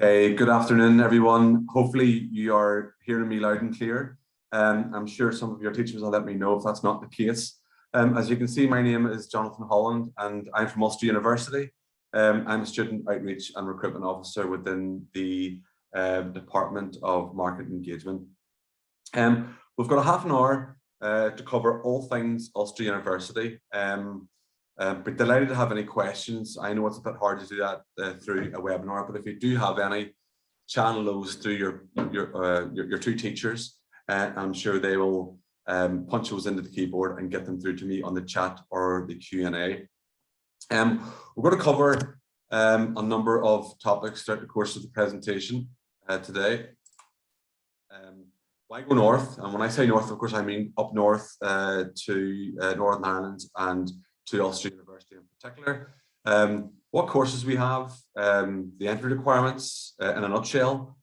Okay, good afternoon, everyone. Hopefully you are hearing me loud and clear. I'm sure some of your teachers will let me know if that's not the case. As you can see, my name is Jonathan Holland and I'm from Ulster University. I'm a Student Outreach and Recruitment Officer within the Department of Market Engagement. We've got a half an hour to cover all things Ulster University. But delighted to have any questions. I know it's a bit hard to do that through a webinar, but if you do have any, channel those through your two teachers. I'm sure they will punch those into the keyboard and get them through to me on the chat or the Q&A. We're going to cover a number of topics throughout the course of the presentation today. Why go north? And when I say north, of course, I mean up north to Northern Ireland and to Ulster University in particular. What courses we have, the entry requirements in a nutshell.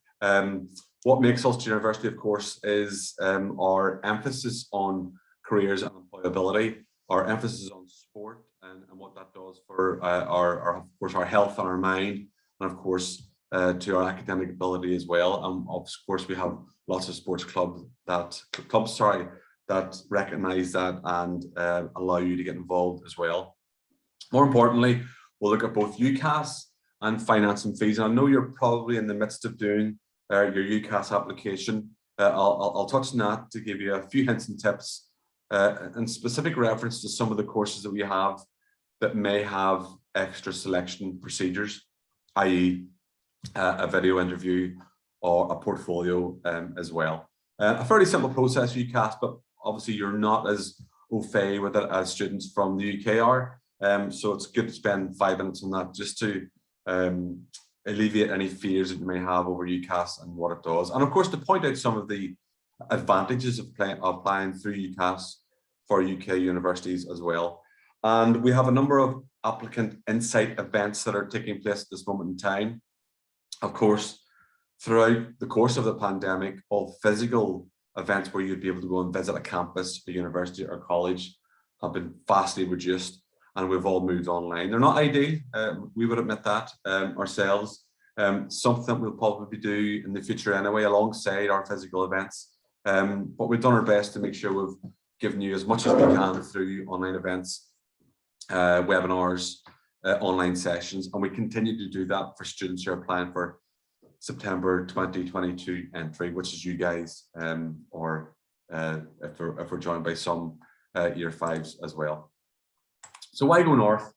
What makes Ulster University, of course, is our emphasis on careers and employability, our emphasis on sport and what that does for of course, our health and our mind, and of course, to our academic ability as well. And of course, we have lots of sports clubs that recognize that and allow you to get involved as well. More importantly, we'll look at both UCAS and finance and fees. And I know you're probably in the midst of doing your UCAS application. I'll touch on that to give you a few hints and tips and specific reference to some of the courses that we have that may have extra selection procedures, i.e. a video interview or a portfolio as well. A fairly simple process for UCAS, but obviously you're not as au fait with it as students from the UK are. So it's good to spend 5 minutes on that just to alleviate any fears that you may have over UCAS and what it does. And of course, to point out some of the advantages of applying through UCAS for UK universities as well. And we have a number of applicant insight events that are taking place at this moment in time. Of course, throughout the course of the pandemic, all physical events where you'd be able to go and visit a campus, a university or college have been vastly reduced, and we've all moved online. They're not ideal, we would admit that ourselves. Something we'll probably do in the future anyway, alongside our physical events. But we've done our best to make sure we've given you as much as we can through online events, webinars, online sessions, and we continue to do that for students who are applying for September 2022 entry, which is you guys, or if we're joined by some year fives as well. So why go north?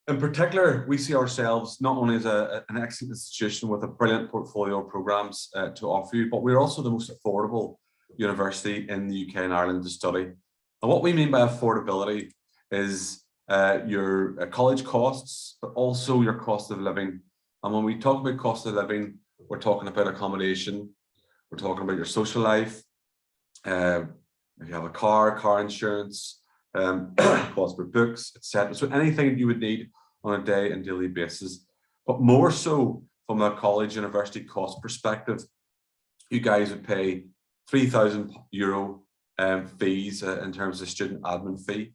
In particular, we see ourselves not only as an excellent institution with a brilliant portfolio of programs to offer you, but we're also the most affordable university in the UK and Ireland to study. And what we mean by affordability is your college costs, but also your cost of living. And when we talk about cost of living, we're talking about accommodation, we're talking about your social life, if you have a car insurance, cost for books, etc. So anything you would need on a day and daily basis, but more so from a college university cost perspective, you guys would pay €3,000 fees in terms of student admin fee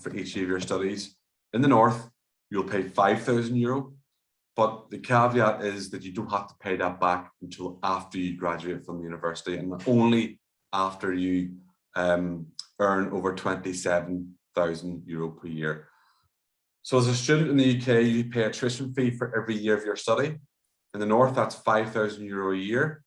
for each of your studies. In the north, you'll pay €5,000. But the caveat is that you don't have to pay that back until after you graduate from the university, and only after you earn over €27,000 per year. So as a student in the UK, you pay a tuition fee for every year of your study. In the north, that's €5,000 a year.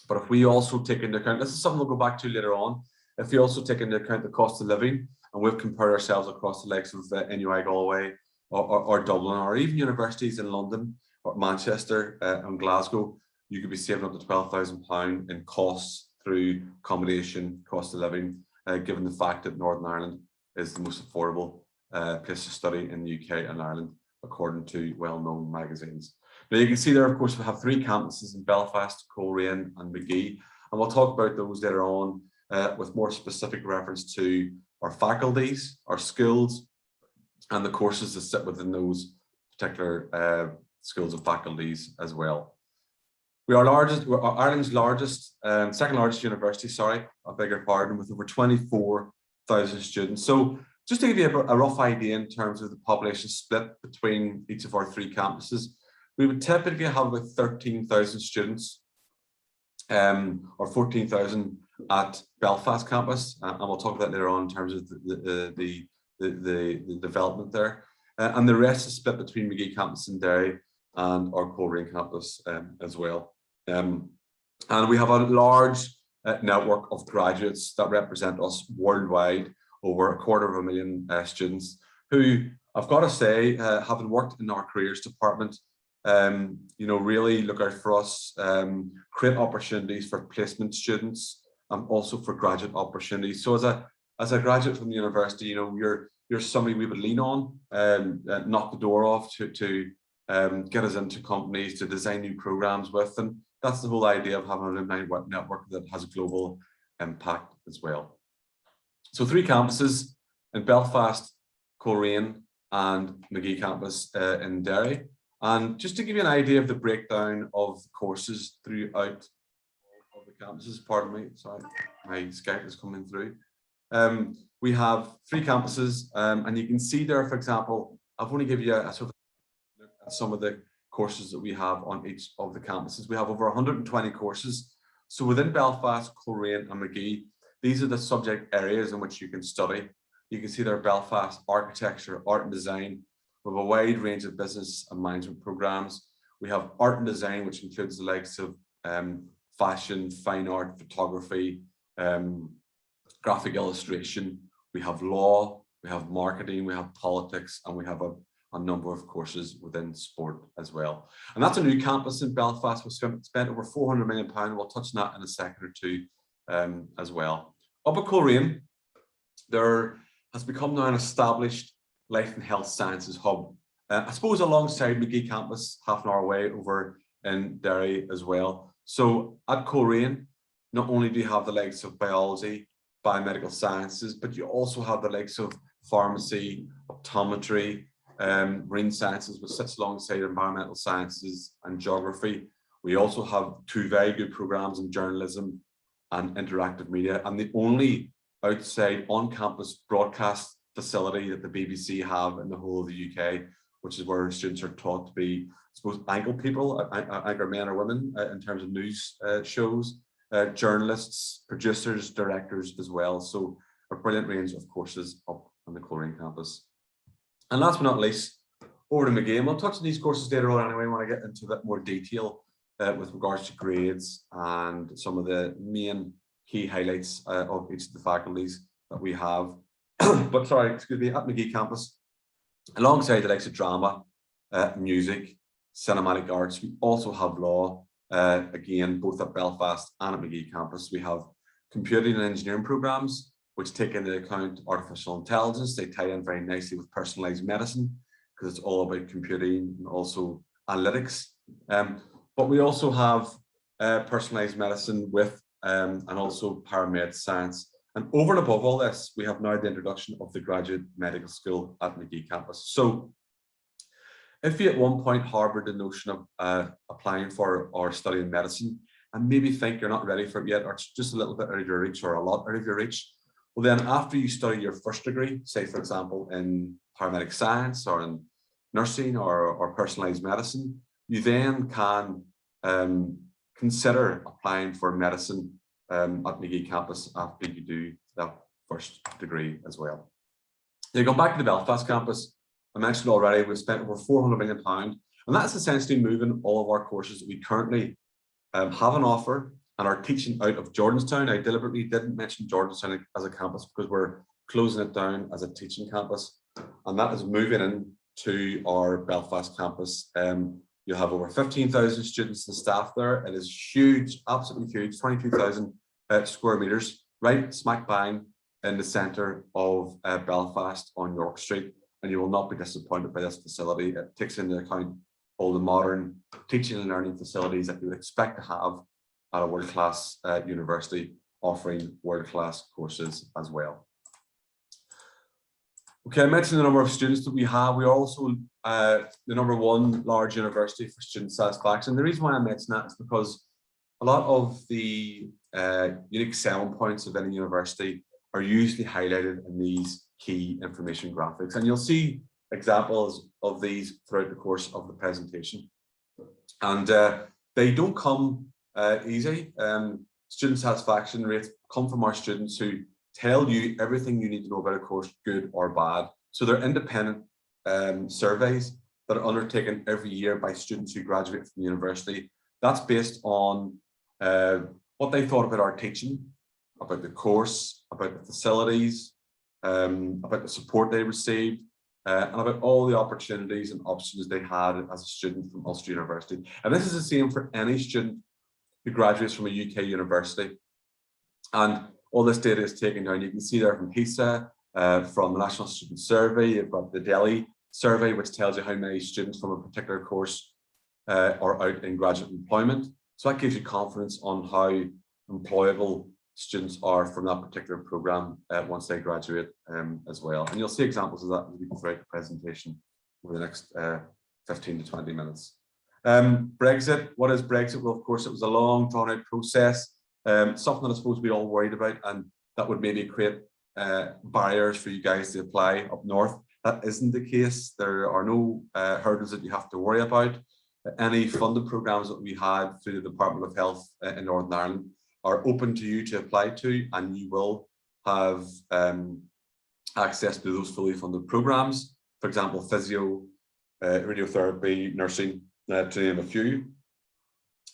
But if we also take into account, this is something we'll go back to later on, if we also take into account the cost of living, and we've compared ourselves across the likes of NUI Galway, or Dublin, or even universities in London or Manchester and Glasgow, you could be saving up to £12,000 in costs through accommodation, cost of living, given the fact that Northern Ireland is the most affordable place to study in the UK and Ireland, according to well-known magazines. Now you can see there, of course, we have 3 campuses in Belfast, Coleraine and Magee, and we'll talk about those later on with more specific reference to our faculties, our schools, and the courses that sit within those particular schools and faculties as well. We are Ireland's largest, second largest university, sorry, I beg your pardon, with over 24,000 students. So just to give you a rough idea in terms of the population split between each of our 3 campuses, We would typically have about 13,000 students or 14,000 at Belfast campus, and we'll talk about that later on in terms of the development there. And the rest is split between Magee campus in Derry and our Coleraine campus as well. And we have a large network of graduates that represent us worldwide, over 250,000 students who, I've got to say, having worked in our careers department, you know, really look out for us, create opportunities for placement students and also for graduate opportunities. So as a graduate from the university, you know, you're somebody we would lean on, knock the door off to get us into companies to design new programs with, and that's the whole idea of having an alumni network that has a global impact as well. So 3 campuses in Belfast, Coleraine and Magee campus in Derry. And just to give you an idea of the breakdown of courses throughout all the campuses, pardon me, sorry, my Skype is coming through. We have 3 campuses, and you can see there, for example, I've only given you a sort of look at some of the courses that we have on each of the campuses. We have over 120 courses. So within Belfast, Coleraine and Magee, these are the subject areas in which you can study. You can see there Belfast architecture, art and design. We have a wide range of business and management programs. We have art and design, which includes the likes of fashion, fine art, photography, graphic illustration. We have law, we have marketing, we have politics, and we have a number of courses within sport as well. And that's a new campus in Belfast. We've spent over £400 million. We'll touch on that in a second or two as well. Up at Coleraine, there has become now an established life and health sciences hub. I suppose alongside Magee campus, half an hour away over in Derry as well. So at Coleraine, not only do you have the likes of biology, biomedical sciences, but you also have the likes of pharmacy, optometry, marine sciences, which sits alongside environmental sciences and geography. We also have 2 very good programs in journalism and interactive media, and the only outside on-campus broadcast facility that the BBC have in the whole of the UK, which is where students are taught to be, I suppose, anchor people, anchor men or women in terms of news shows, journalists, producers, directors as well. So a brilliant range of courses up on the Coleraine campus. And last but not least, over to Magee. We'll touch on these courses later on anyway when I get into a bit more detail with regards to grades and some of the main key highlights of each of the faculties that we have. But sorry, excuse me, at Magee campus, alongside the likes of drama, music, cinematic arts, we also have law, again, both at Belfast and at Magee campus. We have computing and engineering programs, which take into account artificial intelligence. They tie in very nicely with personalized medicine, because it's all about computing and also analytics. But we also have personalized medicine with and also paramed science. And over and above all this, we have now the introduction of the graduate medical school at Magee campus. So if you at one point harbored the notion of applying for or studying medicine and maybe think you're not ready for it yet, or it's just a little bit out of your reach or a lot out of your reach, well then after you study your first degree, say for example in paramedic science or in nursing or personalized medicine, you then can consider applying for medicine at Magee campus after you do that first degree as well. Now, going back to the Belfast campus, I mentioned already we've spent over £400 million, and that's essentially moving all of our courses that we currently have on offer and are teaching out of Jordanstown. I deliberately didn't mention Jordanstown as a campus because we're closing it down as a teaching campus, and that is moving into our Belfast campus. You'll have over 15,000 students and staff there. It is huge, absolutely huge, 22,000 square meters, right smack bang in the centre of Belfast on York Street. And you will not be disappointed by this facility. It takes into account all the modern teaching and learning facilities that you would expect to have at a world-class university offering world-class courses as well. Okay, I mentioned the number of students that we have. We are also the #1 large university for student satisfaction. The reason why I mention that is because a lot of the unique selling points of any university are usually highlighted in these key information graphics. And you'll see examples of these throughout the course of the presentation. And they don't come easy. Student satisfaction rates come from our students who tell you everything you need to know about a course, good or bad. So they're independent surveys that are undertaken every year by students who graduate from the university. That's based on what they thought about our teaching, about the course, about the facilities, about the support they received, and about all the opportunities and options they had as a student from Ulster University. And this is the same for any student who graduates from a UK university. And all this data is taken down. You can see there from HESA, from the National Student Survey. You've got the Delhi survey, which tells you how many students from a particular course are out in graduate employment. So that gives you confidence on how employable students are from that particular program once they graduate as well. And you'll see examples of that as we go throughout the presentation over the next 15 to 20 minutes. Brexit, what is Brexit? Well, of course, it was a long drawn out process, something that I suppose we all worried about, and that would maybe create barriers for you guys to apply up north. That isn't the case. There are no hurdles that you have to worry about. Any funded programs that we had through the Department of Health in Northern Ireland are open to you to apply to, and you will have access to those fully funded programs. For example, physio, radiotherapy, nursing, to name a few.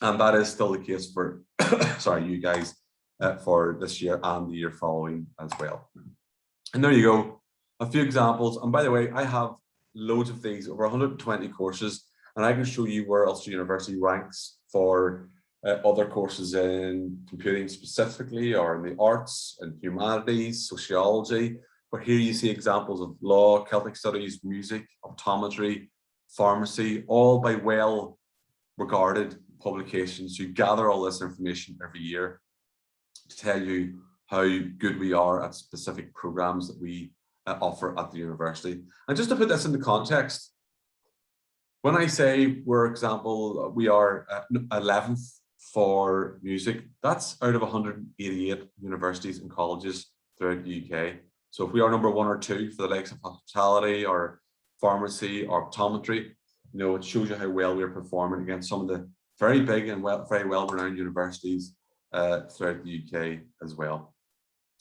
And that is still the case for, sorry, you guys for this year and the year following as well. And there you go, a few examples. And by the way, I have loads of these, over 120 courses, and I can show you where Ulster University ranks for other courses in computing specifically, or in the arts and humanities, sociology. But here you see examples of law, Celtic studies, music, optometry, pharmacy, all by well-regarded publications who gather all this information every year to tell you how good we are at specific programs that we offer at the university. And just to put this into context, when I say, for example, we are 11th for music, that's out of 188 universities and colleges throughout the UK. So if we are number 1 or 2 for the likes of hospitality or pharmacy or optometry, you know, it shows you how well we're performing against some of the very big and very well-renowned universities throughout the UK as well.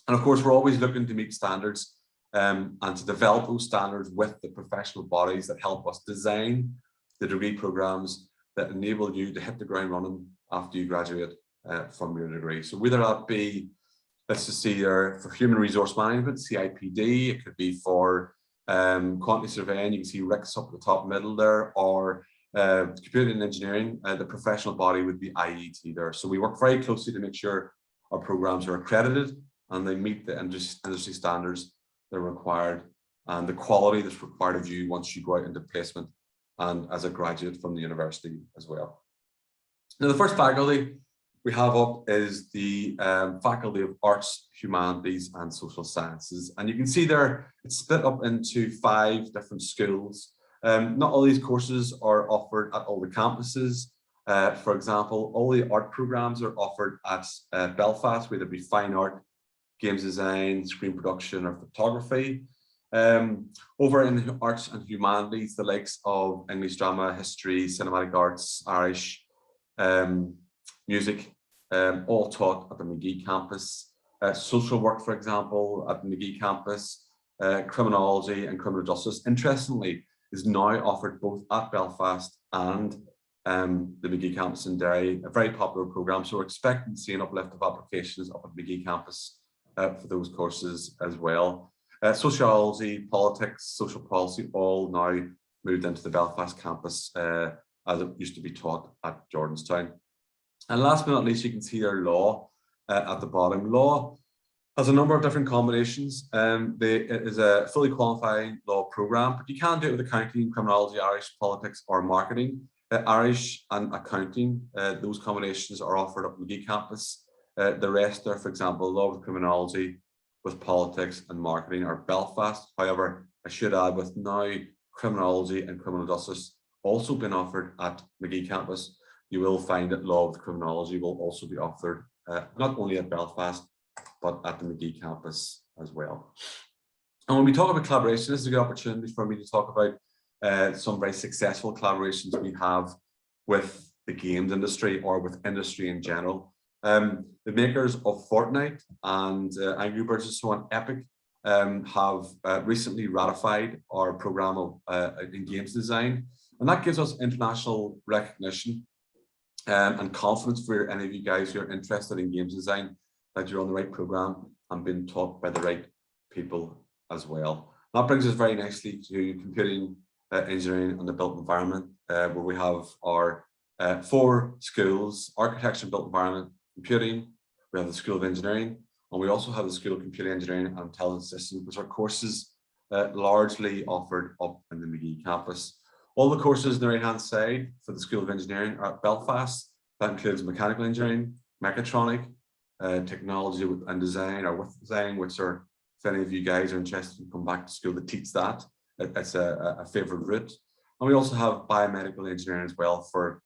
And of course, we're always looking to meet standards and to develop those standards with the professional bodies that help us design the degree programs that enable you to hit the ground running after you graduate from your degree. So whether that be, let's just see there, for human resource management, CIPD, it could be for quantity surveying, you can see RICS up at the top middle there, or computing and engineering, the professional body would be IET there. So we work very closely to make sure our programs are accredited and they meet the industry standards that are required and the quality that's required of you once you go out into placement and as a graduate from the university as well. Now, the first faculty we have up is the Faculty of Arts, Humanities and Social Sciences. And you can see there, it's split up into 5 different schools. Not all these courses are offered at all the campuses. For example, all the art programs are offered at Belfast, whether it be fine art, games design, screen production or photography. Over in the arts and humanities, the likes of English drama, history, cinematic arts, Irish, music, all taught at the Magee campus. Social work, for example, at the Magee campus, criminology and criminal justice, interestingly, is now offered both at Belfast and the Magee campus in Derry, a very popular program. So we're expecting to see an uplift of applications up at Magee campus for those courses as well. Sociology, politics, social policy, all now moved into the Belfast campus as it used to be taught at Jordanstown. And last but not least, you can see their law at the bottom. Law has a number of different combinations. It is a fully qualifying law program, but you can do it with accounting, criminology, Irish, politics, or marketing. Irish and accounting, those combinations are offered up at Magee campus. The rest are, for example, law with criminology, with politics and marketing are Belfast. However, I should add, with now criminology and criminal justice also been offered at Magee campus, you will find that law with criminology will also be offered not only at Belfast, but at the Magee campus as well. And when we talk about collaboration, this is a good opportunity for me to talk about some very successful collaborations we have with the games industry or with industry in general. The makers of Fortnite and Angry Birds and so on, Epic, have recently ratified our program of in games design, and that gives us international recognition and confidence for any of you guys who are interested in games design, that you're on the right program and being taught by the right people as well. That brings us very nicely to computing engineering and the built environment, where we have our 4 schools: architecture and built environment, computing, we have the School of Engineering, and we also have the School of Computing Engineering and Intelligent Systems, which are courses largely offered up in the Magee campus. All the courses on the right-hand side for the School of Engineering are at Belfast. That includes mechanical engineering, mechatronic, technology and design, or with design, which are, if any of you guys are interested in come back to school to teach that, it's a favourite route. And we also have biomedical engineering as well for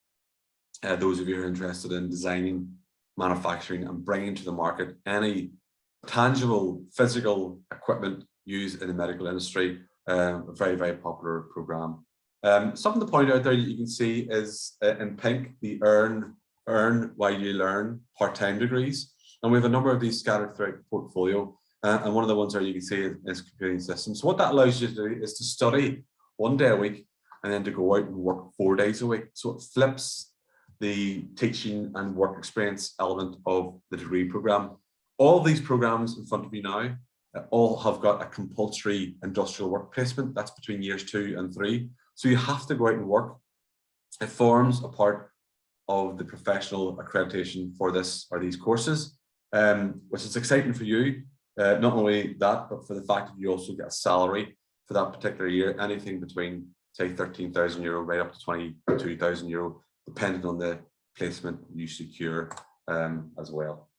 those of you who are interested in designing, manufacturing and bringing to the market any tangible physical equipment used in the medical industry. A very, very popular program. Something to point out there that you can see is in pink, the earn while you learn part-time degrees. And we have a number of these scattered throughout the portfolio. And one of the ones there you can see is computing systems. So what that allows you to do is to study 1 day a week and then to go out and work 4 days a week. So it flips the teaching and work experience element of the degree program. All these programs in front of you now all have got a compulsory industrial work placement. That's between years 2 and 3. So you have to go out and work. It forms a part of the professional accreditation for this or these courses, which is exciting for you. Not only that, but for the fact that you also get a salary for that particular year, anything between, say, €13,000 right up to €22,000, depending on the placement you secure as well.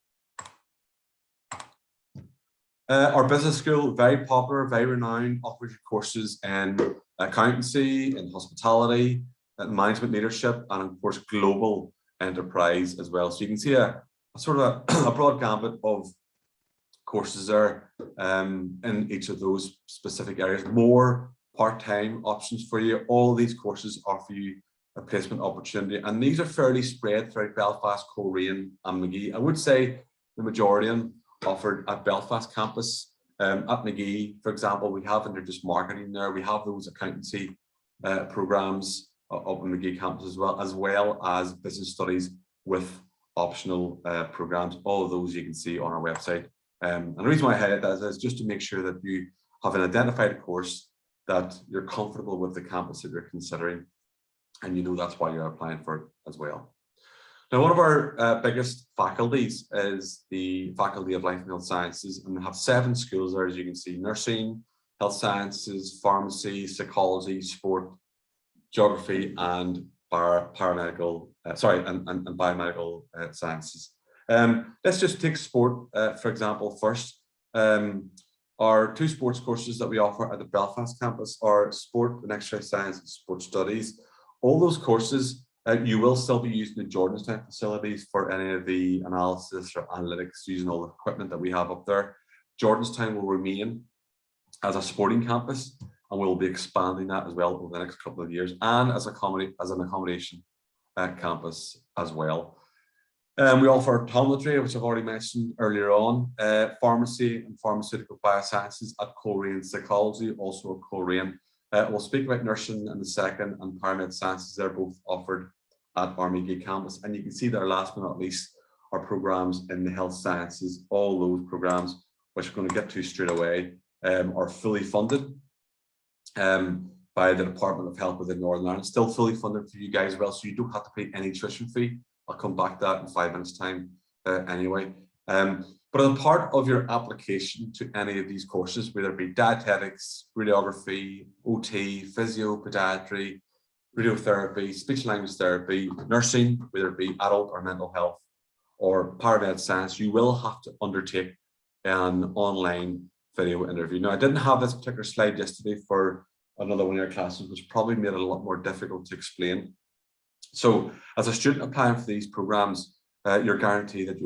Our business school, very popular, very renowned, offers courses in accountancy, in hospitality, management leadership, and of course, global enterprise as well. So you can see a sort of a broad gambit of courses there in each of those specific areas. More part-time options for you. All these courses offer you a placement opportunity, and these are fairly spread throughout Belfast, Coleraine and Magee. I would say the majority of them offered at Belfast campus. At Magee, for example, we have introduced marketing there. We have those accountancy programs up in Magee campus as well as business studies with optional programs. All of those you can see on our website. And the reason why I highlight that is just to make sure that you have an identified course that you're comfortable with the campus that you're considering, and you know that's why you're applying for it as well. Now, one of our biggest faculties is the Faculty of Life and Health Sciences, and we have 7 schools there, as you can see: nursing, health sciences, pharmacy, psychology, sport, geography, and biomedical sciences. Let's just take sport, for example, first. Our 2 sports courses that we offer at the Belfast campus are sport and exercise science and sport studies. All those courses, you will still be using the Jordanstown facilities for any of the analysis or analytics using all the equipment that we have up there. Jordanstown will remain as a sporting campus, and we'll be expanding that as well over the next couple of years, and as an accommodation campus as well. We offer optometry, which I've already mentioned earlier on, pharmacy and pharmaceutical biosciences at Coleraine, psychology also at Coleraine. We'll speak about nursing in a second, and paramed sciences. They're both offered at our Magee campus. And you can see there, last but not least, our programs in the health sciences. All those programs, which we're going to get to straight away, are fully funded by the Department of Health within Northern Ireland. Still fully funded for you guys as well, so you don't have to pay any tuition fee. I'll come back to that in 5 minutes time anyway. But as part of your application to any of these courses, whether it be dietetics, radiography, OT, physio, podiatry, radiotherapy, speech language therapy, nursing, whether it be adult or mental health, or paramed science, you will have to undertake an online video interview. Now, I didn't have this particular slide yesterday for another one of your classes, which probably made it a lot more difficult to explain. So as a student applying for these programs, you're guaranteed an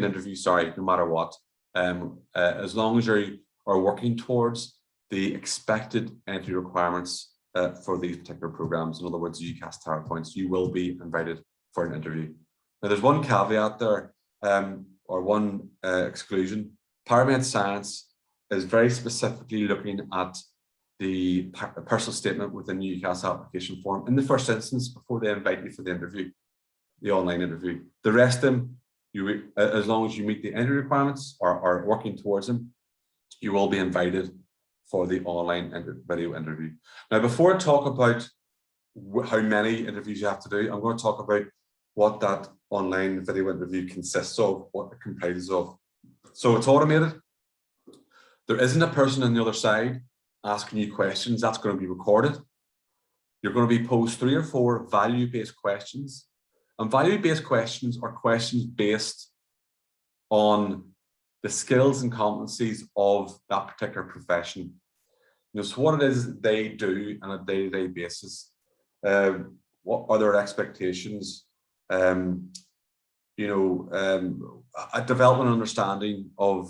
interview, no matter what, as long as you are working towards the expected entry requirements for these particular programs. In other words, UCAS Tower Points, you will be invited for an interview. Now, there's one caveat there, or one exclusion. Paramed Science is very specifically looking at the personal statement within the UCAS application form in the first instance before they invite you for the interview, the online interview. The rest of them, as long as you meet the entry requirements or are working towards them, you will be invited for the online video interview. Now, before I talk about how many interviews you have to do, I'm going to talk about what that online video interview consists of, what it comprises of. So it's automated. There isn't a person on the other side asking you questions. That's going to be recorded. You're going to be posed 3 or 4 value-based questions. And value-based questions are questions based on the skills and competencies of that particular profession. So what it is they do on a day-to-day basis. What are their expectations? A development understanding of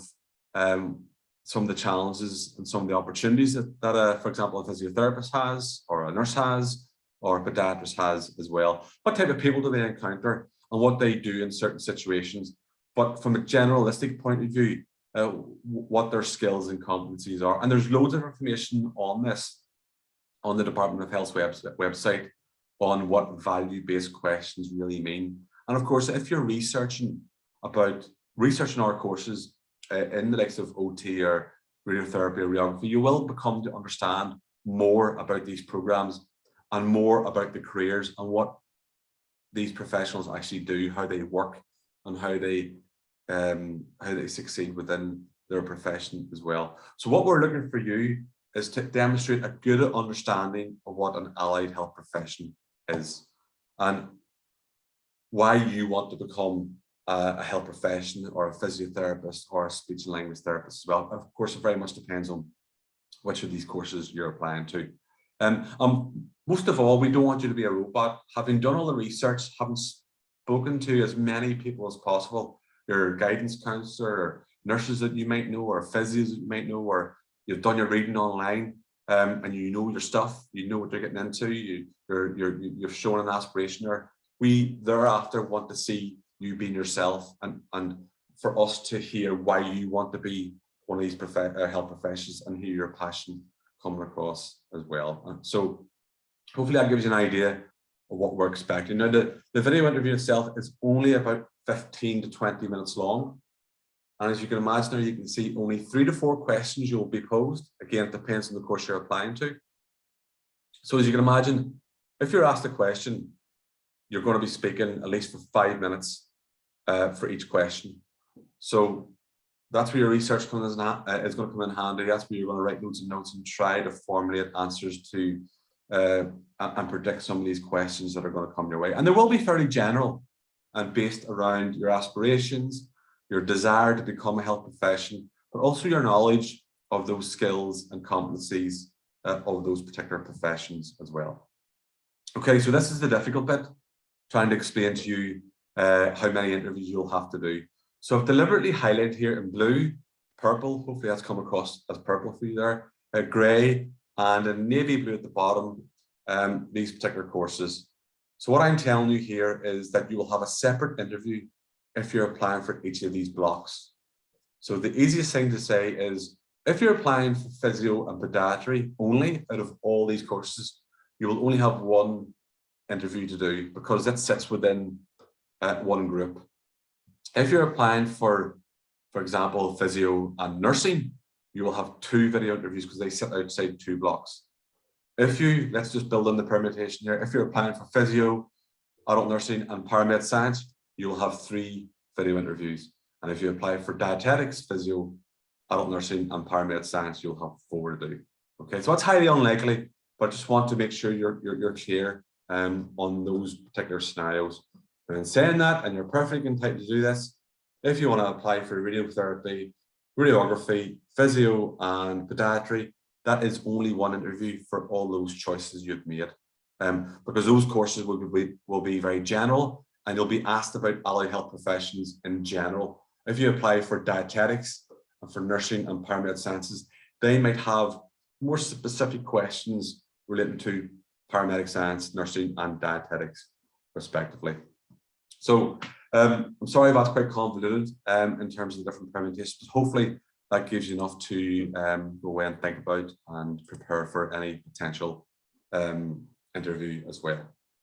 some of the challenges and some of the opportunities that for example, a physiotherapist has, or a nurse has, or a podiatrist has as well. What type of people do they encounter and what they do in certain situations? But from a generalistic point of view, what their skills and competencies are. And there's loads of information on this on the Department of Health's website on what value-based questions really mean. And of course, if you're researching our courses in the likes of OT or radiotherapy or radiography, you will become to understand more about these programs and more about the careers and what these professionals actually do, how they work, and how they succeed within their profession as well. So what we're looking for you is to demonstrate a good understanding of what an allied health profession is and why you want to become a health profession or a physiotherapist or a speech and language therapist as well. Of course, it very much depends on which of these courses you're applying to. Most of all, we don't want you to be a robot. Having done all the research, having spoken to as many people as possible, your guidance counselor, or nurses that you might know, or physios that you might know, or you've done your reading online, and you know your stuff, you know what you're getting into, you've shown an aspiration there. We thereafter want to see you being yourself, and for us to hear why you want to be one of these health professions and hear your passion coming across as well. So hopefully that gives you an idea of what we're expecting. Now, the video interview itself is only about 15 to 20 minutes long. And as you can imagine, there you can see only 3 to 4 questions you'll be posed. Again, it depends on the course you're applying to. So as you can imagine, if you're asked a question, you're going to be speaking at least for 5 minutes for each question. So that's where your research is going to come in handy. That's where you're going to write loads of notes and try to formulate answers to and predict some of these questions that are going to come your way. And they will be fairly general and based around your aspirations, your desire to become a health profession, but also your knowledge of those skills and competencies of those particular professions as well. Okay, so this is the difficult bit, trying to explain to you how many interviews you'll have to do. So I've deliberately highlighted here in blue, purple, hopefully that's come across as purple for you there, grey, and in navy blue at the bottom, these particular courses. So what I'm telling you here is that you will have a separate interview if you're applying for each of these blocks. So the easiest thing to say is, if you're applying for physio and podiatry only out of all these courses, you will only have one interview to do because that sits within one group. If you're applying for example, physio and nursing, you will have 2 video interviews because they sit outside 2 blocks. If you, let's just build in the permutation here. If you're applying for physio, adult nursing and paramed science, you'll have 3 video interviews. And if you apply for dietetics, physio, adult nursing and paramed science, you'll have 4 to do. Okay, so that's highly unlikely, but I just want to make sure you're clear on those particular scenarios. And in saying that, and you're perfectly entitled to do this, if you want to apply for radiotherapy, radiography, physio and podiatry, that is only one interview for all those choices you've made. Because those courses will be very general and you'll be asked about allied health professions in general. If you apply for dietetics and for nursing and paramed sciences, they might have more specific questions relating to paramedic science, nursing, and dietetics, respectively. So I'm sorry that's quite convoluted in terms of the different permutations, but hopefully that gives you enough to go away and think about and prepare for any potential interview as well.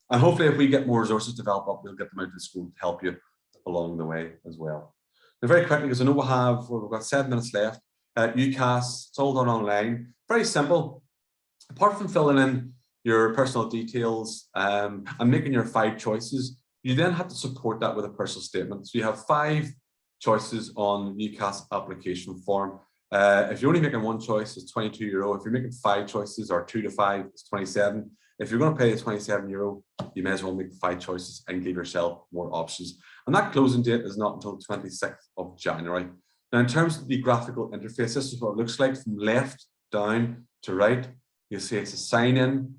And hopefully if we get more resources developed up, we'll get them out to the school to help you along the way as well. Now, very quickly, because I know we've got 7 minutes left, UCAS, it's all done online. Very simple. Apart from filling in your personal details and making your 5 choices, you then have to support that with a personal statement. So you have 5 choices on the UCAS application form. If you're only making 1 choice, it's €22. If you're making 5 choices or 2 to 5, it's 27. If you're going to pay the €27, you may as well make the 5 choices and give yourself more options. And that closing date is not until 26th of January. Now, in terms of the graphical interface, this is what it looks like from left down to right. You'll see it's a sign-in.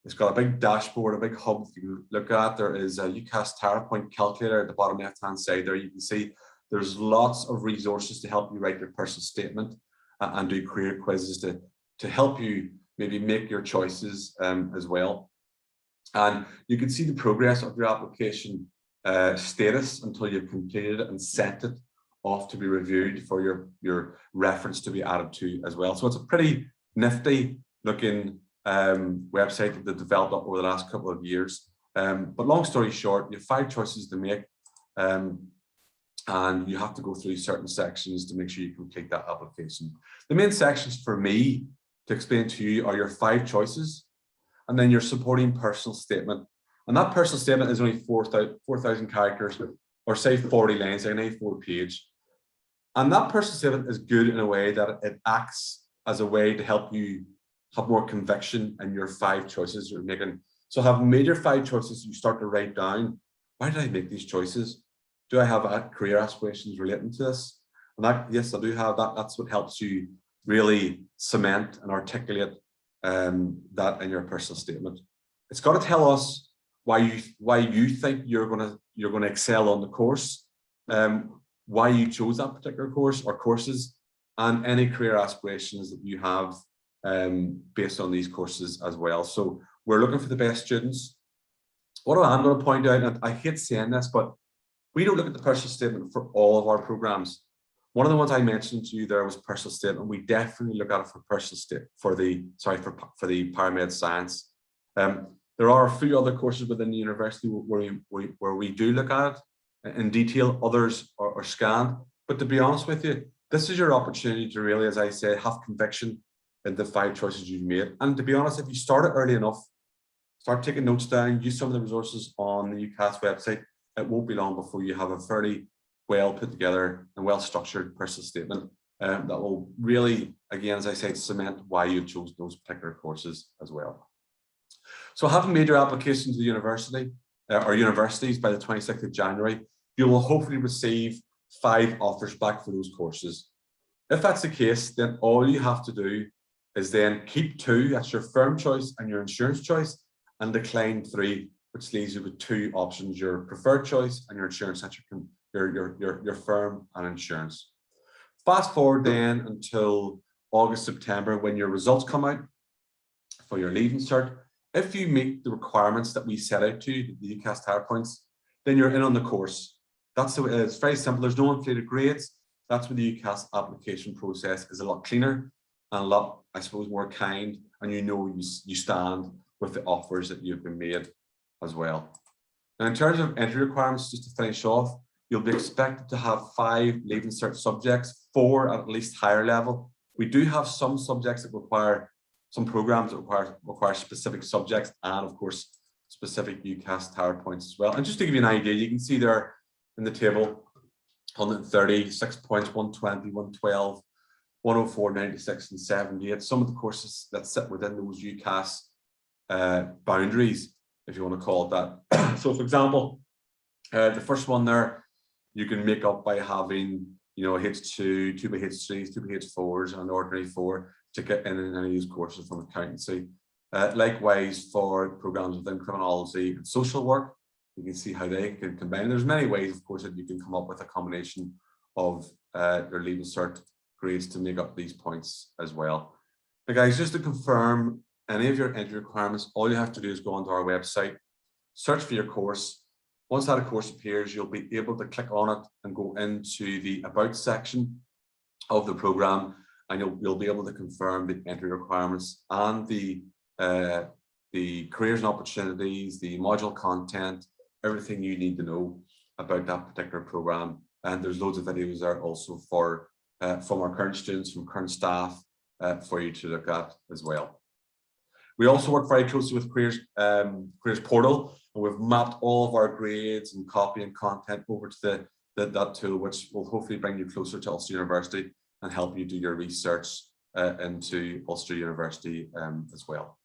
It's got a big dashboard, a big hub you can look at. There is a UCAS tariff point calculator at the bottom left-hand side there. You can see there's lots of resources to help you write your personal statement and do career quizzes to help you maybe make your choices as well. And you can see the progress of your application status until you've completed it and sent it off to be reviewed for your reference to be added to as well. So it's a pretty nifty looking website that they've developed up over the last couple of years. But long story short, you have 5 choices to make, and you have to go through certain sections to make sure you complete that application. The main sections for me to explain to you are your 5 choices, and then your supporting personal statement. And that personal statement is only 4,000 characters, or say 40 lines, like an A4 page. And that personal statement is good in a way that it acts as a way to help you have more conviction in your 5 choices you're making. So having made your 5 choices, you start to write down, why did I make these choices? Do I have career aspirations relating to this? And that, yes, I do have that. That's what helps you really cement and articulate that in your personal statement. It's got to tell us why you think you're gonna excel on the course, why you chose that particular course or courses, and any career aspirations that you have based on these courses as well. So we're looking for the best students. What I'm going to point out, and I hate saying this, but we don't look at the personal statement for all of our programs. One of the ones I mentioned to you there was personal statement. We definitely look at it for personal statement for the paramed science. There are a few other courses within the university where we do look at it in detail. Others are scanned. But to be honest with you, this is your opportunity to really, as I said, have conviction in the 5 choices you've made. And to be honest, if you start it early enough, start taking notes down, use some of the resources on the UCAS website, it won't be long before you have a fairly well put together and well structured personal statement that will really, again, as I said, cement why you chose those particular courses as well. So having made your application to the university or universities by the 26th of January, you will hopefully receive 5 offers back for those courses. If that's the case, then all you have to do is then keep 2, that's your firm choice and your insurance choice, and decline 3, which leaves you with 2 options, your preferred choice and your insurance, that's your firm and insurance. Fast forward then until August, September, when your results come out for your leaving cert. If you meet the requirements that we set out to you, the UCAS tariff points, then you're in on the course. That's the way. It's very simple. There's no inflated grades. That's where the UCAS application process is a lot cleaner and a lot, I suppose, more kind, and you know you stand with the offers that you've been made as well. Now, in terms of entry requirements, just to finish off, you'll be expected to have 5 leaving cert subjects, 4 at least higher level. We do have some subjects that require, some programs that require specific subjects, and of course, specific UCAS tariff points as well. And just to give you an idea, you can see there in the table, 130, 6 points, 120, 112, 104, 96, and 78. Some of the courses that sit within those UCAS boundaries, if you want to call it that. So for example, the first one there, you can make up by having, you know, a H2, 2 by H3s, 2 by H4s, and an ordinary 4 to get in any of these courses from accountancy. Likewise for programs within criminology and social work, you can see how they can combine. There's many ways, of course, that you can come up with a combination of your leaving cert grades to make up these points as well. Now guys, just to confirm, any of your entry requirements, all you have to do is go onto our website, search for your course. Once that course appears, you'll be able to click on it and go into the About section of the program, and you'll be able to confirm the entry requirements and the careers and opportunities, the module content, everything you need to know about that particular program. And there's loads of videos there also for from our current students, from current staff, for you to look at as well. We also work very closely with Careers Portal, and we've mapped all of our grades and copy and content over to that tool, which will hopefully bring you closer to Ulster University and help you do your research into Ulster University as well.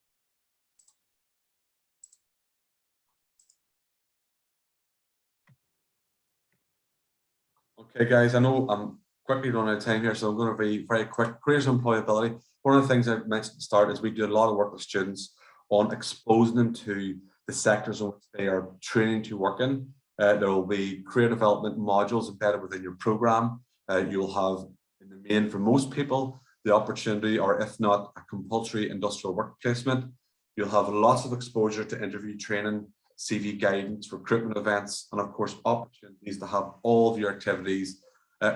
Okay, guys, I know I'm quickly running out of time here, so I'm going to be very quick. Careers and employability. One of the things I mentioned at the start is we do a lot of work with students on exposing them to the sectors in which they are training to work in. There will be career development modules embedded within your program. You'll have, in the main, for most people, the opportunity, or if not, a compulsory industrial work placement. You'll have lots of exposure to interview training, CV guidance, recruitment events, and of course, opportunities to have all of your activities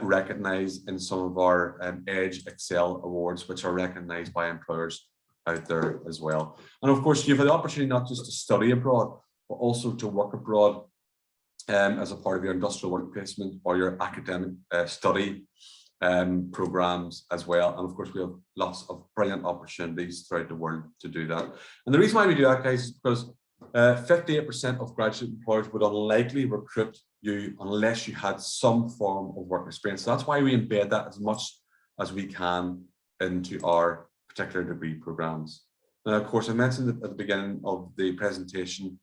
recognised in some of our Edge Excel awards, which are recognised by employers out there as well. And of course, you have the opportunity not just to study abroad, but also to work abroad as a part of your industrial work placement or your academic study programs as well. And of course, we have lots of brilliant opportunities throughout the world to do that. And the reason why we do that, guys, is because 58% of graduate employers would unlikely recruit you unless you had some form of work experience. So that's why we embed that as much as we can into our particular degree programs. Now, of course, I mentioned at the beginning of the presentation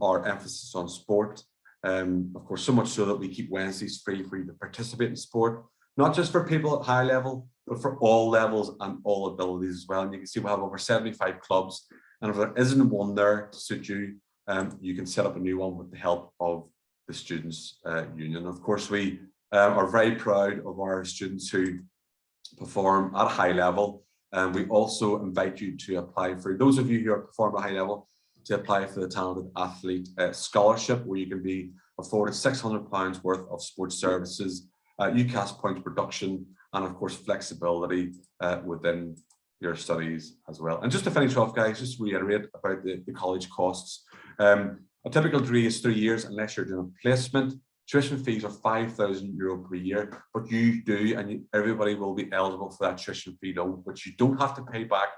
our emphasis on sport. Of course, so much so that we keep Wednesdays free for you to participate in sport, not just for people at high level, but for all levels and all abilities as well. And you can see we have over 75 clubs. And if there isn't one there to suit you, you can set up a new one with the help of the Students' Union. Of course, we are very proud of our students who perform at a high level. And we also invite you to apply for, those of you who are performing at a high level, to apply for the Talented Athlete Scholarship, where you can be afforded £600 worth of sports services, UCAS points production, and of course, flexibility within your studies as well. And just to finish off, guys, just to reiterate about the college costs. A typical degree is 3 years unless you're doing a placement. Tuition fees are €5,000 per year, but you do, and everybody will be eligible for that tuition fee loan, which you don't have to pay back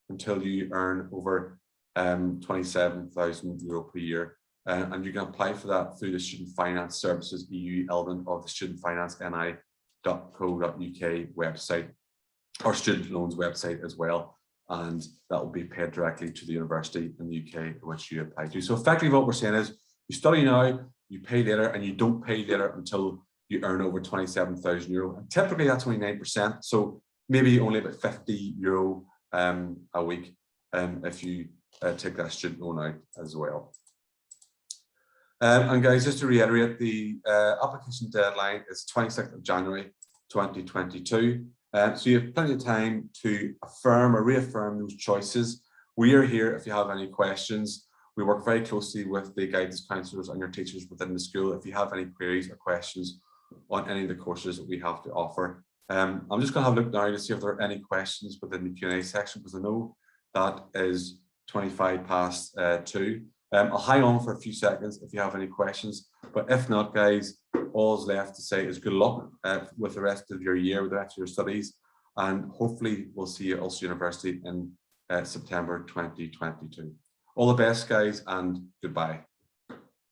until you earn over €27,000 per year. And you can apply for that through the Student Finance Services EU element of the studentfinanceni.co.uk website, or student loans website as well, and that will be paid directly to the university in the UK which you apply to. So effectively what we're saying is you study now, you pay later, and you don't pay later until you earn over €27,000. And typically that's only 9%, so maybe only about €50 a week if you take that student loan out as well. And guys, just to reiterate, the application deadline is 26th of January 2022. So you have plenty of time to affirm or reaffirm those choices. We are here if you have any questions. We work very closely with the guidance counsellors and your teachers within the school if you have any queries or questions on any of the courses that we have to offer. I'm just going to have a look now to see if there are any questions within the Q&A section, because I know that is 25 past 2. I'll hang on for a few seconds if you have any questions, but if not, guys, all's left to say is good luck with the rest of your year, with the rest of your studies, and hopefully we'll see you at Ulster University in September 2022. All the best, guys, and goodbye.